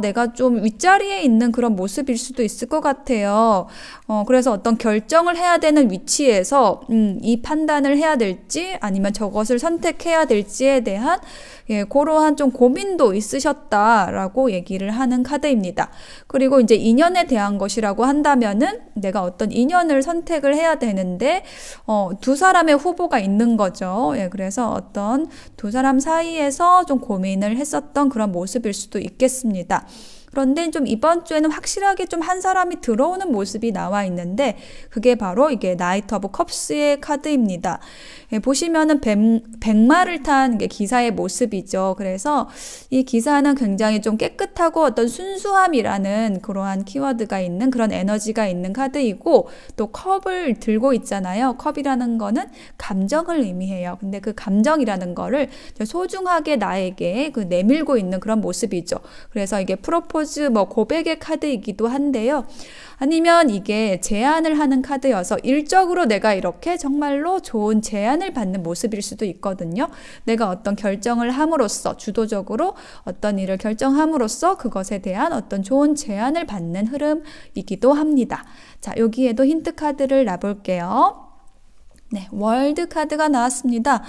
A: 내가 좀 윗자리에 있는 그런 모습일 수도 있을 것 같아요. 그래서 어떤 결정을 해야 되는 위치에서 이 판단을 해야 될지 아니면 저것을 선택해야 될지에 대한 예, 그러한 좀 고민도 있으셨다라고 얘기를 하는 카드입니다. 그리고 이제 인연에 대한 것이라고 한다면은 내가 어떤 인연을 선택을 해야 되는데 두 사람의 후보가 있는 거죠. 예, 그래서 어떤 두 사람 사이에서 좀 고민을 했었던 그런 모습일 수도 있겠습니다. 그런데 좀 이번 주에는 확실하게 좀 한 사람이 들어오는 모습이 나와 있는데 그게 바로 이게 나이트 오브 컵스의 카드입니다. 예, 보시면은 백마를 탄 게 기사의 모습이죠. 그래서 이 기사는 굉장히 좀 깨끗하고 어떤 순수함이라는 그러한 키워드가 있는 그런 에너지가 있는 카드이고 또 컵을 들고 있잖아요. 컵이라는 거는 감정을 의미해요. 근데 그 감정이라는 거를 소중하게 나에게 그 내밀고 있는 그런 모습이죠. 그래서 이게 프로포즈 뭐 고백의 카드이기도 한데요. 아니면 이게 제안을 하는 카드여서 일적으로 내가 이렇게 정말로 좋은 제안을 받는 모습일 수도 있거든요. 내가 어떤 결정을 함으로써 주도적으로 어떤 일을 결정함으로써 그것에 대한 어떤 좋은 제안을 받는 흐름이기도 합니다. 자, 여기에도 힌트 카드를 놔볼게요. 네, 월드 카드가 나왔습니다.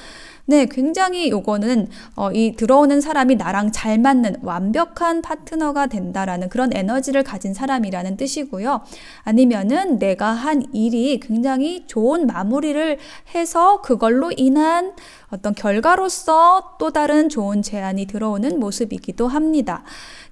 A: 네, 굉장히 요거는 이 들어오는 사람이 나랑 잘 맞는 완벽한 파트너가 된다라는 그런 에너지를 가진 사람이라는 뜻이고요. 아니면은 내가 한 일이 굉장히 좋은 마무리를 해서 그걸로 인한 어떤 결과로서 또 다른 좋은 제안이 들어오는 모습이기도 합니다.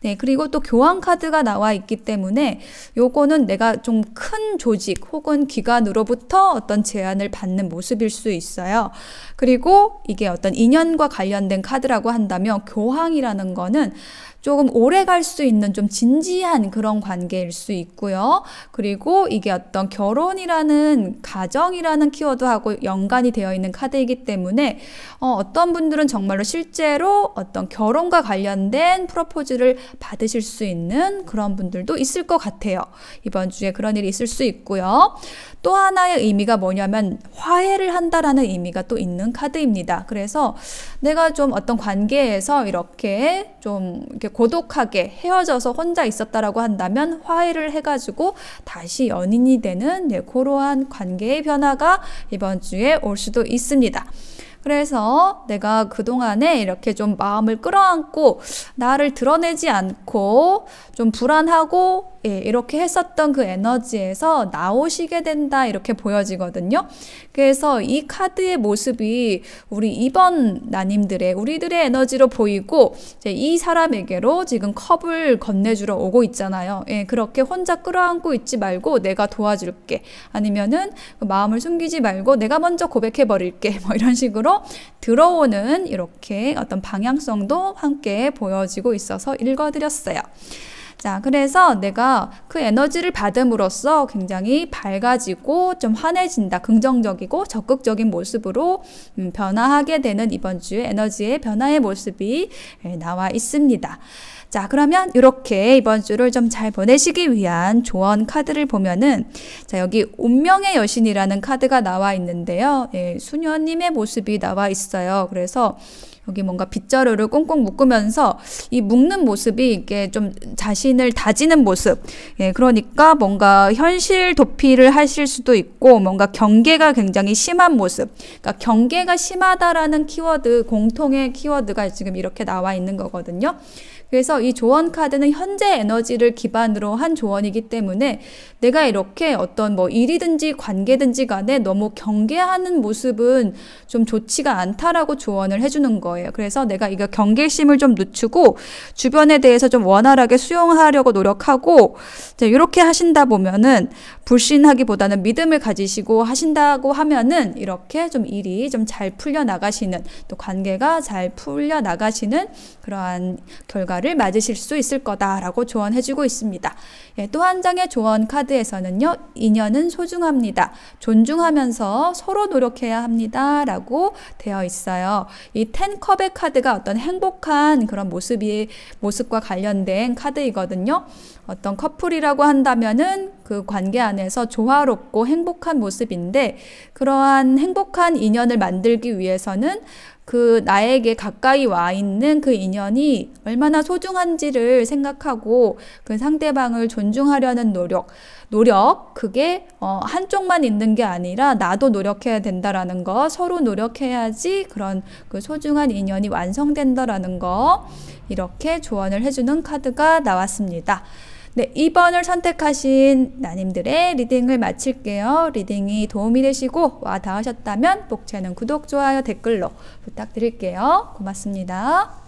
A: 네, 그리고 또 교환 카드가 나와 있기 때문에 요거는 내가 좀 큰 조직 혹은 기관으로부터 어떤 제안을 받는 모습일 수 있어요. 그리고 이게 어떤 인연과 관련된 카드라고 한다면 교황이라는 거는 조금 오래 갈 수 있는 좀 진지한 그런 관계일 수 있고요. 그리고 이게 어떤 결혼이라는 가정이라는 키워드하고 연관이 되어 있는 카드이기 때문에 어떤 분들은 정말로 실제로 어떤 결혼과 관련된 프로포즈를 받으실 수 있는 그런 분들도 있을 것 같아요. 이번 주에 그런 일이 있을 수 있고요. 또 하나의 의미가 뭐냐면 화해를 한다라는 의미가 또 있는 카드입니다. 그래서 내가 좀 어떤 관계에서 이렇게 좀 이렇게 고독하게 헤어져서 혼자 있었다라고 한다면 화해를 해가지고 다시 연인이 되는 그러한 관계의 변화가 이번 주에 올 수도 있습니다. 그래서 내가 그동안에 이렇게 좀 마음을 끌어안고 나를 드러내지 않고 좀 불안하고 이렇게 했었던 그 에너지에서 나오시게 된다 이렇게 보여지거든요. 그래서 이 카드의 모습이 우리 이번 나님들의 우리들의 에너지로 보이고 이제 이 사람에게로 지금 컵을 건네주러 오고 있잖아요. 그렇게 혼자 끌어안고 있지 말고 내가 도와줄게. 아니면은 그 마음을 숨기지 말고 내가 먼저 고백해버릴게. 뭐 이런 식으로 들어오는 이렇게 어떤 방향성도 함께 보여지고 있어서 읽어드렸어요. 자, 그래서 내가 그 에너지를 받음으로써 굉장히 밝아지고 좀 환해진다. 긍정적이고 적극적인 모습으로 변화하게 되는 이번 주의 에너지의 변화의 모습이 나와 있습니다. 자, 그러면 이렇게 이번 주를 좀 잘 보내시기 위한 조언 카드를 보면은 자, 여기 운명의 여신이라는 카드가 나와 있는데요. 수녀님의 모습이 나와 있어요. 그래서 여기 뭔가 빗자루를 꽁꽁 묶으면서 이 묶는 모습이 이게 좀 자신을 다지는 모습. 그러니까 뭔가 현실 도피를 하실 수도 있고 뭔가 경계가 굉장히 심한 모습. 그러니까 경계가 심하다라는 키워드, 공통의 키워드가 지금 이렇게 나와 있는 거거든요. 그래서 이 조언 카드는 현재 에너지를 기반으로 한 조언이기 때문에 내가 이렇게 어떤 뭐 일이든지 관계든지 간에 너무 경계하는 모습은 좀 좋지가 않다라고 조언을 해주는 거예요. 그래서 내가 이거 경계심을 좀 늦추고 주변에 대해서 좀 원활하게 수용하려고 노력하고 이렇게 하신다 보면은 불신하기보다는 믿음을 가지시고 하신다고 하면은 이렇게 좀 일이 좀 잘 풀려 나가시는 또 관계가 잘 풀려 나가시는 그러한 결과를 맞으실 수 있을 거다라고 조언해주고 있습니다. 또 한 장의 조언 카드에서는요. 인연은 소중합니다. 존중하면서 서로 노력해야 합니다. 라고 되어 있어요. 이 10컵의 카드가 어떤 행복한 그런 모습과 관련된 카드이거든요. 어떤 커플이라고 한다면은 그 관계 안에서 조화롭고 행복한 모습인데 그러한 행복한 인연을 만들기 위해서는 그 나에게 가까이 와 있는 그 인연이 얼마나 소중한지를 생각하고 그 상대방을 존중하려는 노력 그게 한쪽만 있는 게 아니라 나도 노력해야 된다라는 거, 서로 노력해야지 그런 그 소중한 인연이 완성된다라는 거 이렇게 조언을 해주는 카드가 나왔습니다. 네, 2번을 선택하신 나님들의 리딩을 마칠게요. 리딩이 도움이 되시고 와 닿으셨다면 복채는 구독, 좋아요, 댓글로 부탁드릴게요. 고맙습니다.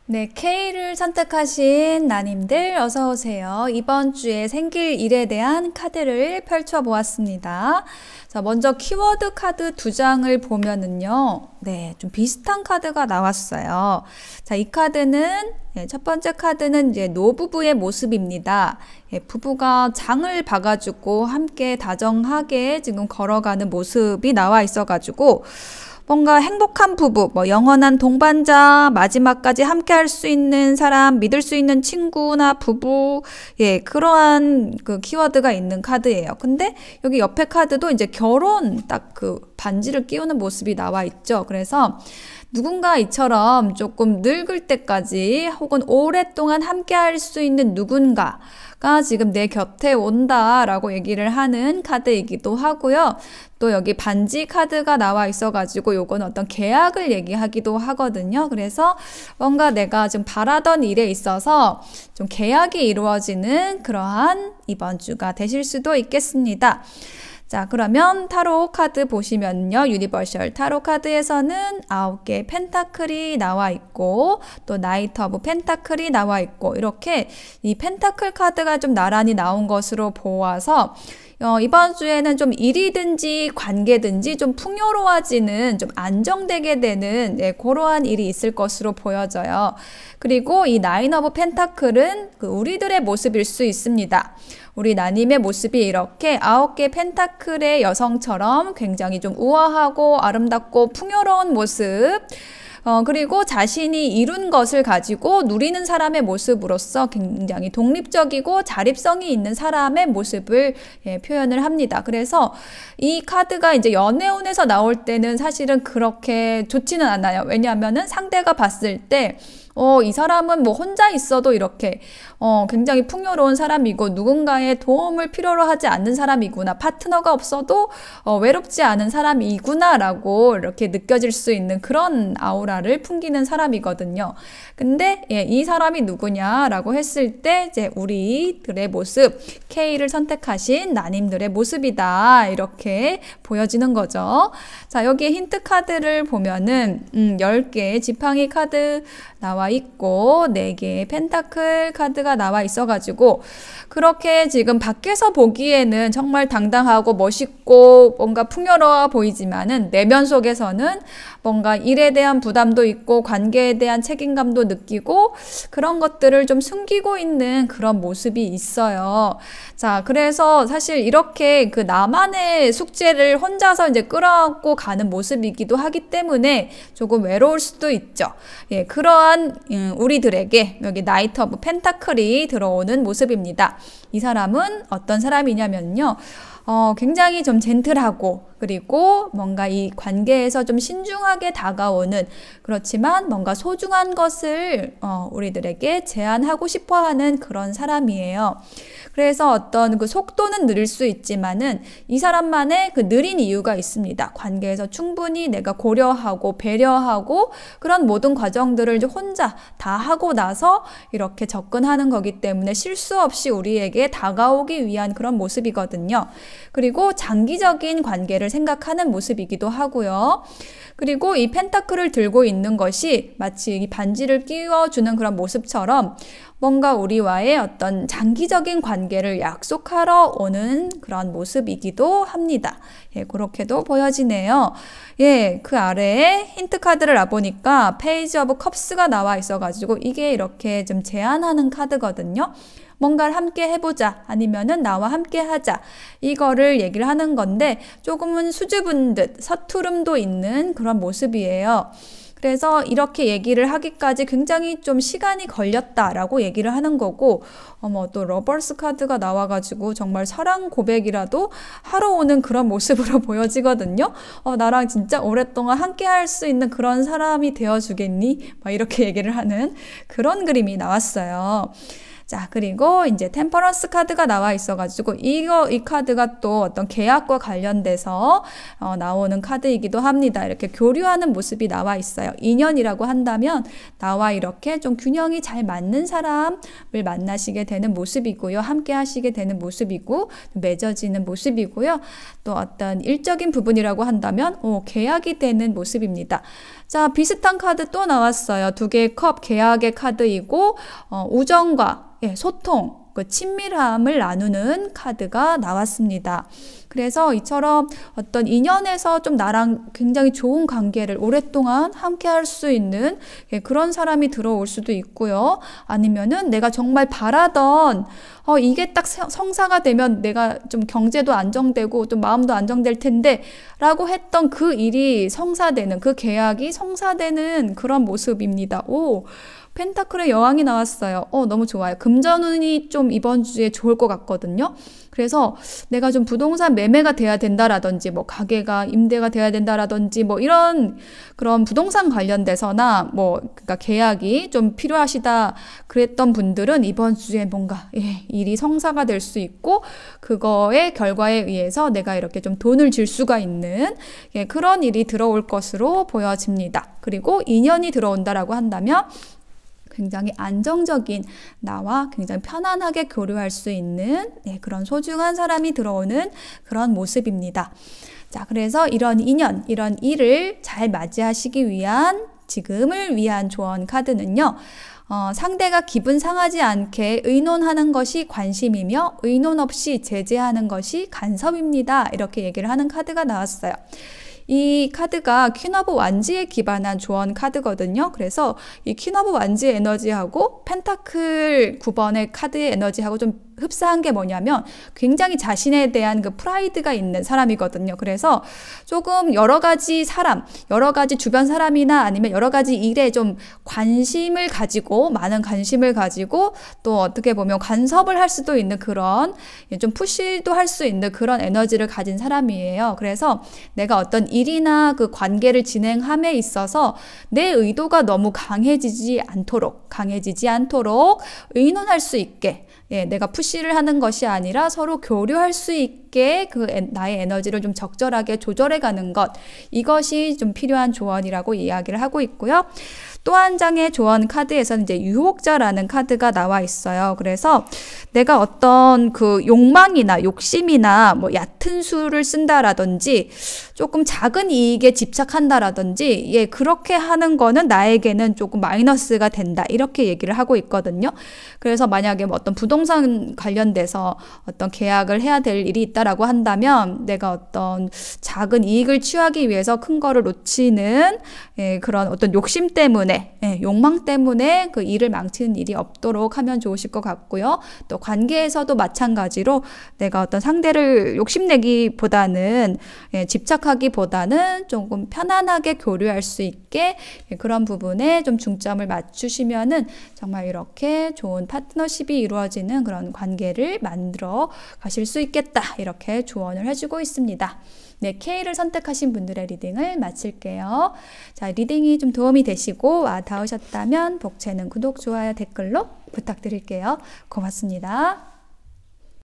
A: 네, K를 선택하신 나님들 어서 오세요. 이번 주에 생길 일에 대한 카드를 펼쳐보았습니다. 자, 먼저 키워드 카드 2장을 보면은요. 네, 좀 비슷한 카드가 나왔어요. 자, 이 카드는 첫 번째 카드는 이제 노부부의 모습입니다. 부부가 장을 봐가지고 함께 다정하게 지금 걸어가는 모습이 나와 있어가지고 뭔가 행복한 부부, 뭐 영원한 동반자, 마지막까지 함께 할 수 있는 사람, 믿을 수 있는 친구나 부부, 그러한 그 키워드가 있는 카드예요. 근데 여기 옆에 카드도 이제 결혼 딱 그 반지를 끼우는 모습이 나와 있죠. 그래서 누군가 이처럼 조금 늙을 때까지 혹은 오랫동안 함께 할 수 있는 누군가가 지금 내 곁에 온다라고 얘기를 하는 카드이기도 하고요. 또 여기 반지 카드가 나와 있어가지고 요건 어떤 계약을 얘기하기도 하거든요. 그래서 뭔가 내가 좀 바라던 일에 있어서 좀 계약이 이루어지는 그러한 이번 주가 되실 수도 있겠습니다. 자, 그러면 타로 카드 보시면요. 유니버셜 타로 카드에서는 9개의 펜타클이 나와 있고 또 나이트 오브 펜타클이 나와 있고 이렇게 이 펜타클 카드가 좀 나란히 나온 것으로 보아서 이번 주에는 좀 일이든지 관계든지 좀 풍요로워지는, 좀 안정되게 되는 그러한 일이 있을 것으로 보여져요. 그리고 이 나인 오브 펜타클은 우리들의 모습일 수 있습니다. 우리 나님의 모습이 이렇게 9개 펜타클의 여성처럼 굉장히 좀 우아하고 아름답고 풍요로운 모습, 그리고 자신이 이룬 것을 가지고 누리는 사람의 모습으로서 굉장히 독립적이고 자립성이 있는 사람의 모습을 표현을 합니다. 그래서 이 카드가 이제 연애운에서 나올 때는 사실은 그렇게 좋지는 않아요. 왜냐하면은 상대가 봤을 때 이 사람은 뭐 혼자 있어도 이렇게 굉장히 풍요로운 사람이고 누군가의 도움을 필요로 하지 않는 사람이구나. 파트너가 없어도 외롭지 않은 사람이구나 라고 이렇게 느껴질 수 있는 그런 아우라를 풍기는 사람이거든요. 근데 이 사람이 누구냐라고 했을 때 이제 우리들의 모습, K를 선택하신 나님들의 모습이다. 이렇게 보여지는 거죠. 자, 여기에 힌트 카드를 보면은 10개의 지팡이 카드 나와 있고 4개의 펜타클 카드가 나와 있어가지고 그렇게 지금 밖에서 보기에는 정말 당당하고 멋있고 뭔가 풍요로워 보이지만은 내면 속에서는 뭔가 일에 대한 부담도 있고 관계에 대한 책임감도 느끼고 그런 것들을 좀 숨기고 있는 그런 모습이 있어요. 자, 그래서 사실 이렇게 그 나만의 숙제를 혼자서 이제 끌어안고 가는 모습이기도 하기 때문에 조금 외로울 수도 있죠. 그러한 우리들에게 여기 나이트 오브 펜타클이 들어오는 모습입니다. 이 사람은 어떤 사람이냐면요. 굉장히 좀 젠틀하고 그리고 뭔가 이 관계에서 좀 신중하게 다가오는 그렇지만 뭔가 소중한 것을 우리들에게 제안하고 싶어하는 그런 사람이에요. 그래서 어떤 그 속도는 느릴 수 있지만은 이 사람만의 그 느린 이유가 있습니다. 관계에서 충분히 내가 고려하고 배려하고 그런 모든 과정들을 이제 혼자 다 하고 나서 이렇게 접근하는 거기 때문에 실수 없이 우리에게 다가오기 위한 그런 모습이거든요. 그리고 장기적인 관계를 생각하는 모습이기도 하고요. 그리고 이 펜타클을 들고 있는 것이 마치 이 반지를 끼워주는 그런 모습처럼 뭔가 우리와의 어떤 장기적인 관계를 약속하러 오는 그런 모습이기도 합니다. 그렇게도 보여지네요. 그 아래에 힌트 카드를 놔보니까 페이지 오브 컵스가 나와 있어가지고 이게 이렇게 좀 제안하는 카드거든요. 뭔가를 함께 해보자 아니면은 나와 함께 하자 이거를 얘기를 하는 건데 조금은 수줍은 듯 서투름도 있는 그런 모습이에요. 그래서 이렇게 얘기를 하기까지 굉장히 좀 시간이 걸렸다라고 얘기를 하는 거고 또 러버스 카드가 나와가지고 정말 사랑 고백이라도 하러 오는 그런 모습으로 보여지거든요. 나랑 진짜 오랫동안 함께 할 수 있는 그런 사람이 되어주겠니? 막 이렇게 얘기를 하는 그런 그림이 나왔어요. 자, 그리고 이제 템퍼런스 카드가 나와 있어가지고 이 카드가 또 어떤 계약과 관련돼서 나오는 카드이기도 합니다. 이렇게 교류하는 모습이 나와 있어요. 인연이라고 한다면 나와 이렇게 좀 균형이 잘 맞는 사람을 만나시게 되는 모습이고요. 함께 하시게 되는 모습이고 맺어지는 모습이고요. 또 어떤 일적인 부분이라고 한다면 계약이 되는 모습입니다. 자, 비슷한 카드 또 나왔어요. 2개의 컵 계약의 카드이고 우정과 소통, 그 친밀함을 나누는 카드가 나왔습니다. 그래서 이처럼 어떤 인연에서 좀 나랑 굉장히 좋은 관계를 오랫동안 함께 할 수 있는 그런 사람이 들어올 수도 있고요. 아니면은 내가 정말 바라던 이게 딱 성사가 되면 내가 좀 경제도 안정되고 좀 마음도 안정될 텐데 라고 했던 그 일이 성사되는, 그 계약이 성사되는 그런 모습입니다. 펜타클의 여왕이 나왔어요. 너무 좋아요. 금전운이 좀 이번 주에 좋을 것 같거든요. 그래서 내가 좀 부동산 매매가 돼야 된다라든지 뭐 가게가 임대가 돼야 된다라든지 뭐 이런 그런 부동산 관련돼서나 그러니까 계약이 좀 필요하시다 그랬던 분들은 이번 주에 뭔가 일이 성사가 될 수 있고 그거의 결과에 의해서 내가 이렇게 좀 돈을 줄 수가 있는 그런 일이 들어올 것으로 보여집니다. 그리고 인연이 들어온다라고 한다면 굉장히 안정적인 나와 굉장히 편안하게 교류할 수 있는 그런 소중한 사람이 들어오는 그런 모습입니다. 자, 그래서 이런 인연, 이런 일을 잘 맞이하시기 위한 지금을 위한 조언 카드는요. 상대가 기분 상하지 않게 의논하는 것이 관심이며 의논 없이 제재하는 것이 간섭입니다. 이렇게 얘기를 하는 카드가 나왔어요. 이 카드가 퀸 오브 완지에 기반한 조언 카드거든요. 그래서 이 퀸 오브 완지의 에너지하고 펜타클 9번의 카드의 에너지하고 좀 흡사한 게 뭐냐면 굉장히 자신에 대한 그 프라이드가 있는 사람이거든요. 그래서 조금 여러 가지 사람, 여러 가지 주변 사람이나 아니면 여러 가지 일에 좀 관심을 가지고 많은 관심을 가지고 또 어떻게 보면 간섭을 할 수도 있는 그런 좀 푸시도 할 수 있는 그런 에너지를 가진 사람이에요. 그래서 내가 어떤 일이나 그 관계를 진행함에 있어서 내 의도가 너무 강해지지 않도록 의논할 수 있게 내가 푸시를 하는 것이 아니라 서로 교류할 수 있게 나의 에너지를 좀 적절하게 조절해 가는 것, 이것이 좀 필요한 조언이라고 이야기를 하고 있고요. 또 한 장의 조언 카드에서는 이제 유혹자라는 카드가 나와 있어요. 그래서 내가 어떤 그 욕망이나 욕심이나 뭐 얕은 수를 쓴다라든지 조금 작은 이익에 집착한다라든지 그렇게 하는 거는 나에게는 조금 마이너스가 된다. 이렇게 얘기를 하고 있거든요. 그래서 만약에 뭐 어떤 부동산 관련돼서 어떤 계약을 해야 될 일이 있다라고 한다면 내가 어떤 작은 이익을 취하기 위해서 큰 거를 놓치는 그런 어떤 욕심 때문에 욕망 때문에 그 일을 망치는 일이 없도록 하면 좋으실 것 같고요. 또 관계에서도 마찬가지로 내가 어떤 상대를 욕심내기보다는 집착하기보다는 조금 편안하게 교류할 수 있게 그런 부분에 좀 중점을 맞추시면은 정말 이렇게 좋은 파트너십이 이루어지는 그런 관계를 만들어 가실 수 있겠다. 이렇게 조언을 해주고 있습니다. 네, K를 선택하신 분들의 리딩을 마칠게요. 자, 리딩이 좀 도움이 되시고 닿으셨다면 복채는 구독, 좋아요, 댓글로 부탁드릴게요. 고맙습니다.